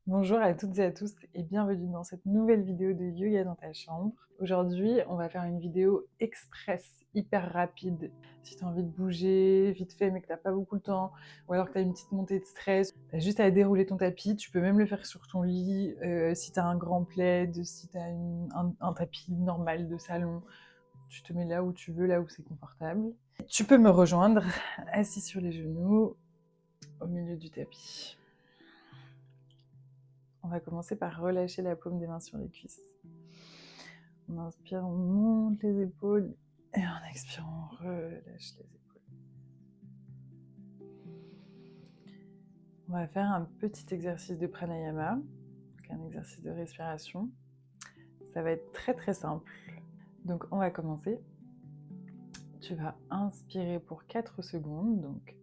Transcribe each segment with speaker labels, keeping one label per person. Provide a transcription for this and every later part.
Speaker 1: Bonjour à toutes et à tous et bienvenue dans cette nouvelle vidéo de yoga dans ta chambre. Aujourd'hui, on va faire une vidéo express, hyper rapide. Si tu as envie de bouger vite fait mais que tu n'as pas beaucoup de temps, ou alors que tu as une petite montée de stress, tu as juste à dérouler ton tapis. Tu peux même le faire sur ton lit, si tu as un grand plaid, si tu as un tapis normal de salon. Tu te mets là où tu veux, là où c'est confortable. Tu peux me rejoindre, assis sur les genoux, au milieu du tapis. On va commencer par relâcher la paume des mains sur les cuisses. On inspire, on monte les épaules et en expire, on relâche les épaules. On va faire un petit exercice de pranayama, donc un exercice de respiration. Ça va être très très simple. Donc on va commencer. Tu vas inspirer pour 4 secondes, donc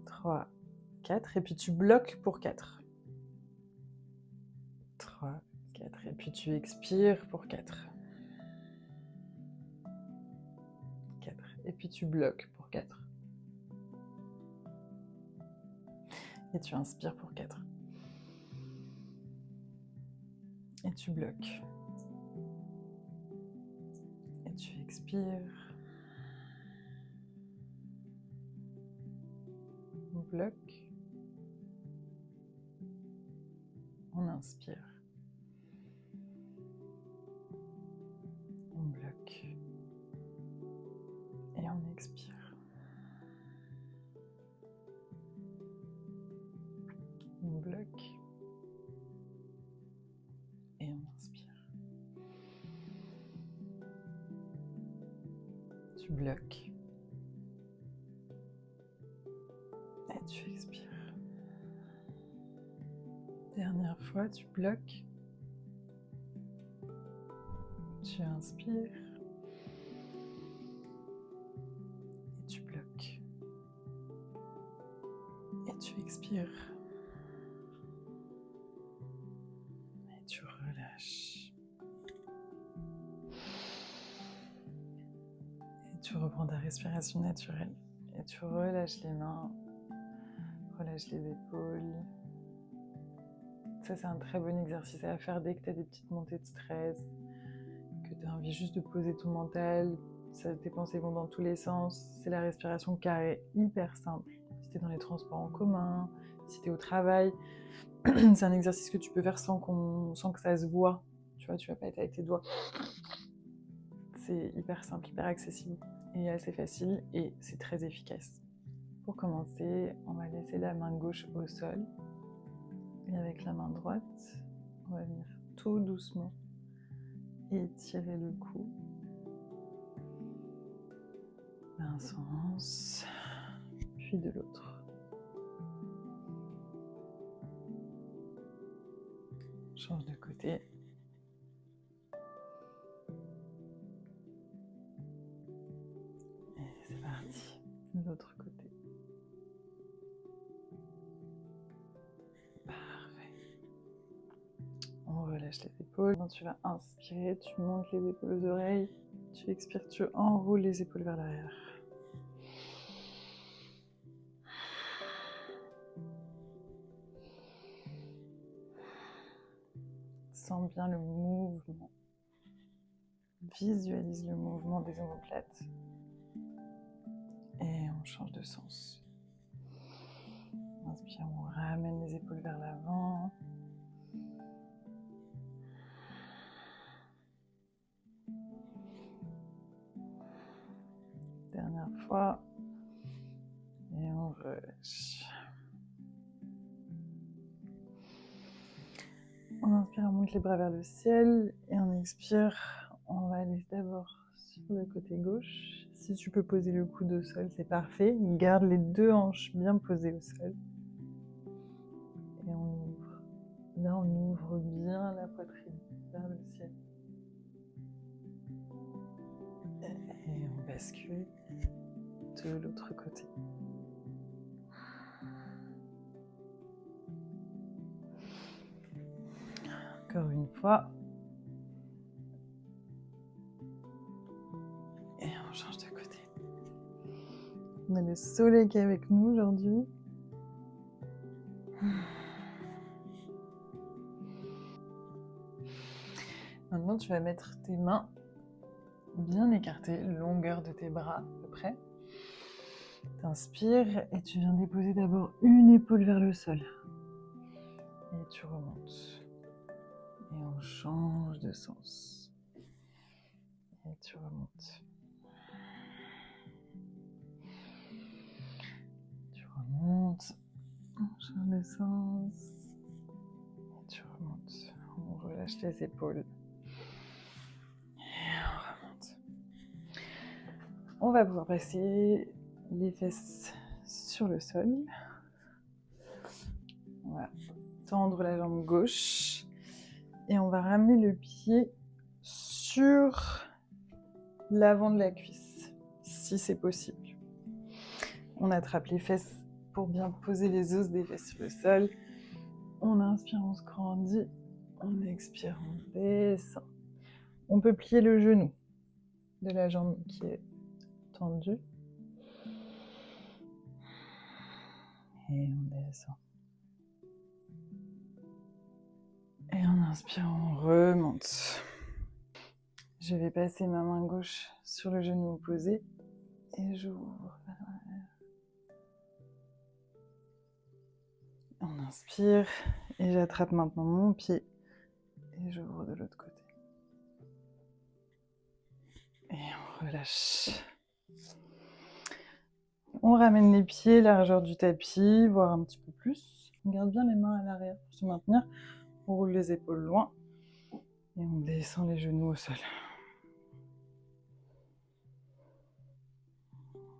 Speaker 1: 3, 4, et puis tu bloques pour 4. 3, 4, et puis tu expires pour 4. 4, et puis tu bloques pour 4. Et tu inspires pour 4. Et tu bloques. Et tu expires. On bloque. On inspire. On bloque. Et on expire. On bloque. Et on inspire. Tu bloques. Et tu expires. Dernière fois, tu bloques. Tu inspires. Et tu bloques. Et tu expires. Et tu relâches. Et tu reprends ta respiration naturelle. Et tu relâches les mains. Relâche les épaules. Ça, c'est un très bon exercice à faire dès que tu as des petites montées de stress, que tu as envie juste de poser ton mental, tes pensées vont dans tous les sens. C'est la respiration carrée, hyper simple. Si tu es dans les transports en commun, si tu es au travail, c'est un exercice que tu peux faire sans que ça se voit. Tu vois, tu vas pas être avec tes doigts. C'est hyper simple, hyper accessible et assez facile et c'est très efficace. Pour commencer, on va laisser la main gauche au sol. Et avec la main droite, on va venir tout doucement étirer le cou d'un sens, puis de l'autre. Change de côté. Et c'est parti, de l'autre côté. Parfait. On relâche les épaules. Quand tu vas inspirer, tu montes les épaules aux oreilles. Tu expires, tu enroules les épaules vers l'arrière. Sens bien le mouvement. Visualise le mouvement des omoplates. Et on change de sens. Inspire, on ramène les épaules vers l'avant. Dernière fois. Et on relâche. On inspire, on monte les bras vers le ciel. Et on expire, on va aller d'abord sur le côté gauche. Si tu peux poser le coude au sol, c'est parfait. Garde les deux hanches bien posées au sol. Et on ouvre. Là, on ouvre bien la poitrine vers le ciel. Et on bascule de l'autre côté. Encore une fois. Et on change de côté. On a le soleil qui est avec nous aujourd'hui. Maintenant, tu vas mettre tes mains bien écartées, longueur de tes bras à peu près. T'inspires et tu viens déposer d'abord une épaule vers le sol. Et tu remontes. Et on change de sens. Et tu remontes. Tu remontes. On change de sens. Et tu remontes. On relâche les épaules. Et on remonte. On va pouvoir passer les fesses sur le sol. On va tendre la jambe gauche. Et on va ramener le pied sur l'avant de la cuisse, si c'est possible. On attrape les fesses pour bien poser les os des fesses sur le sol. On inspire, on se grandit. On expire, on descend. On peut plier le genou de la jambe qui est tendue. Et on descend. Et en inspirant, on remonte. Je vais passer ma main gauche sur le genou opposé et j'ouvre vers l'arrière. On inspire et j'attrape maintenant mon pied et j'ouvre de l'autre côté. Et on relâche. On ramène les pieds largeur du tapis, voire un petit peu plus. On garde bien les mains à l'arrière pour se maintenir. On roule les épaules loin et on descend les genoux au sol.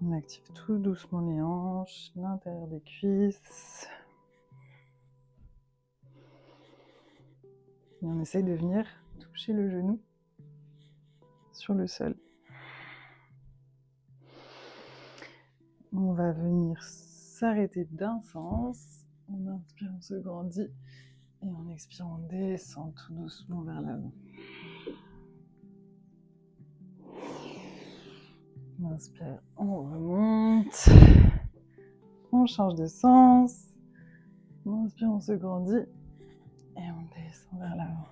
Speaker 1: On active tout doucement les hanches, l'intérieur des cuisses. Et on essaye de venir toucher le genou sur le sol. On va venir s'arrêter d'un sens. On inspire, on se grandit. Et en expire, on descend tout doucement vers l'avant. On inspire, on remonte. On change de sens. On inspire, on se grandit. Et on descend vers l'avant.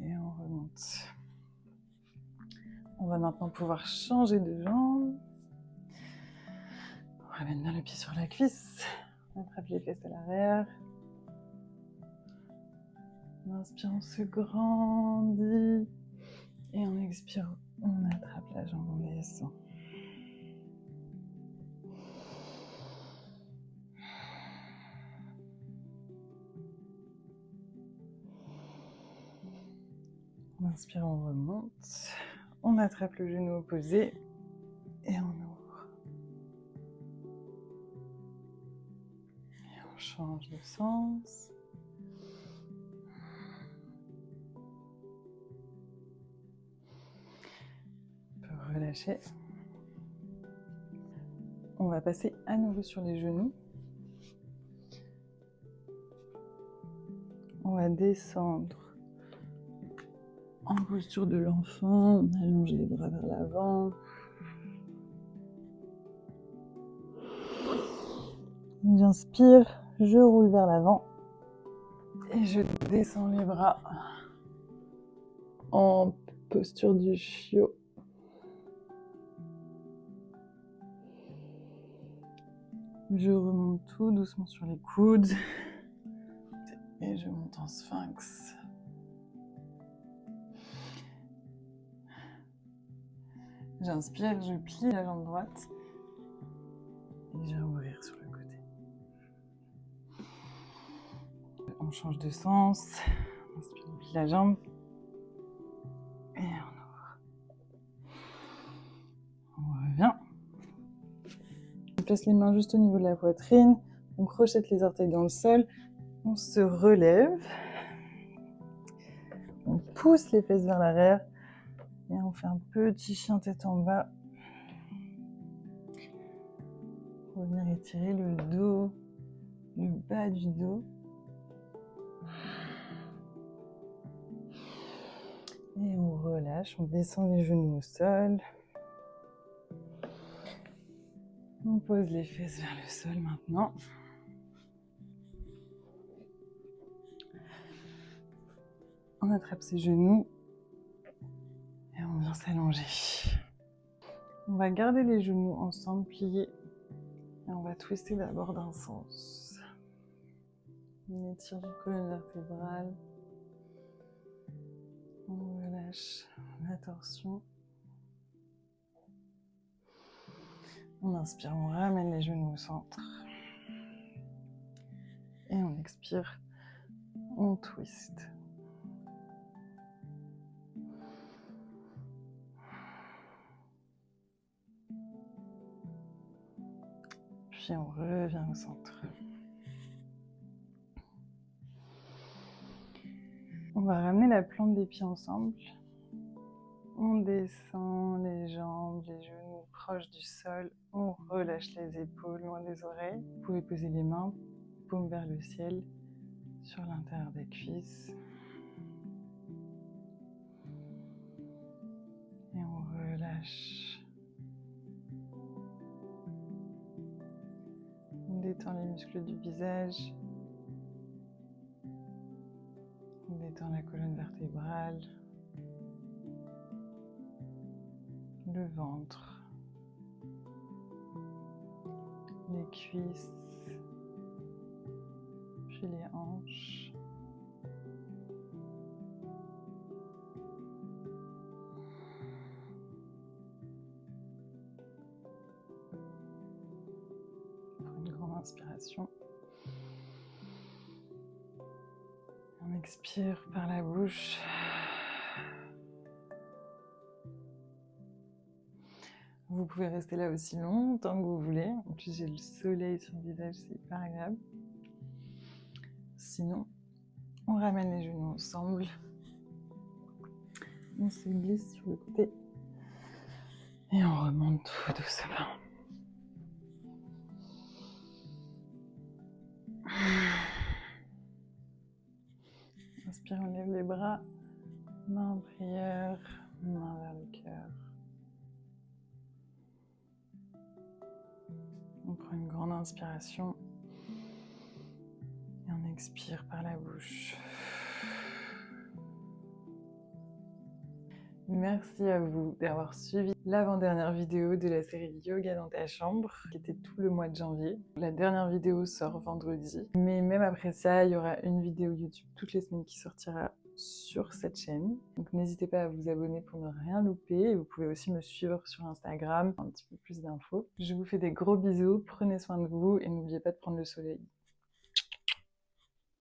Speaker 1: Et on remonte. On va maintenant pouvoir changer de jambe. On ramène bien le pied sur la cuisse. On attrape les fesses à l'arrière. On inspire, on se grandit. Et on expire, on attrape la jambe, on descend. On inspire, on remonte. On attrape le genou opposé. Et on ouvre. Et on change de sens. On peut relâcher. On va passer à nouveau sur les genoux. On va descendre en posture de l'enfant. On allonge les bras vers l'avant. J'inspire, je roule vers l'avant. Et je descends les bras en posture du chiot. Je remonte tout doucement sur les coudes. Et je monte en sphinx. J'inspire, je plie la jambe droite. Et je vais ouvrir sur le côté. On change de sens. On inspire, on plie la jambe. Et on ouvre. On revient. On place les mains juste au niveau de la poitrine. On crochette les orteils dans le sol. On se relève. On pousse les fesses vers l'arrière. Et on fait un petit chien tête en bas. On va venir étirer le dos, le bas du dos. Et on relâche, on descend les genoux au sol. On pose les fesses vers le sol maintenant. On attrape ses genoux et on vient s'allonger. On va garder les genoux ensemble, pliés, et on va twister d'abord d'un sens. On étire la colonne vertébrale. On relâche la torsion. On inspire, on ramène les genoux au centre. Et on expire, on twist. Puis on revient au centre. On va ramener la plante des pieds ensemble. On descend les jambes, les genoux proches du sol. On relâche les épaules loin des oreilles. Vous pouvez poser les mains, paume vers le ciel, sur l'intérieur des cuisses. Et on relâche. On détend les muscles du visage. On détend la colonne vertébrale. Le ventre. Les cuisses. Puis les hanches. Une grande inspiration. On expire par la bouche. Vous pouvez rester là aussi longtemps que vous voulez. En plus, j'ai le soleil sur le visage, c'est hyper agréable. Sinon, on ramène les genoux ensemble. On se glisse sur le côté. Et on remonte tout doucement. Inspire, on lève les bras. Main en prière, main vers le cœur. On prend une grande inspiration. Et on expire par la bouche. Merci à vous d'avoir suivi l'avant-dernière vidéo de la série Yoga dans ta chambre, qui était tout le mois de janvier. La dernière vidéo sort vendredi, mais même après ça, il y aura une vidéo YouTube toutes les semaines qui sortira sur cette chaîne. Donc n'hésitez pas à vous abonner pour ne rien louper. Et vous pouvez aussi me suivre sur Instagram pour un petit peu plus d'infos. Je vous fais des gros bisous, prenez soin de vous et n'oubliez pas de prendre le soleil.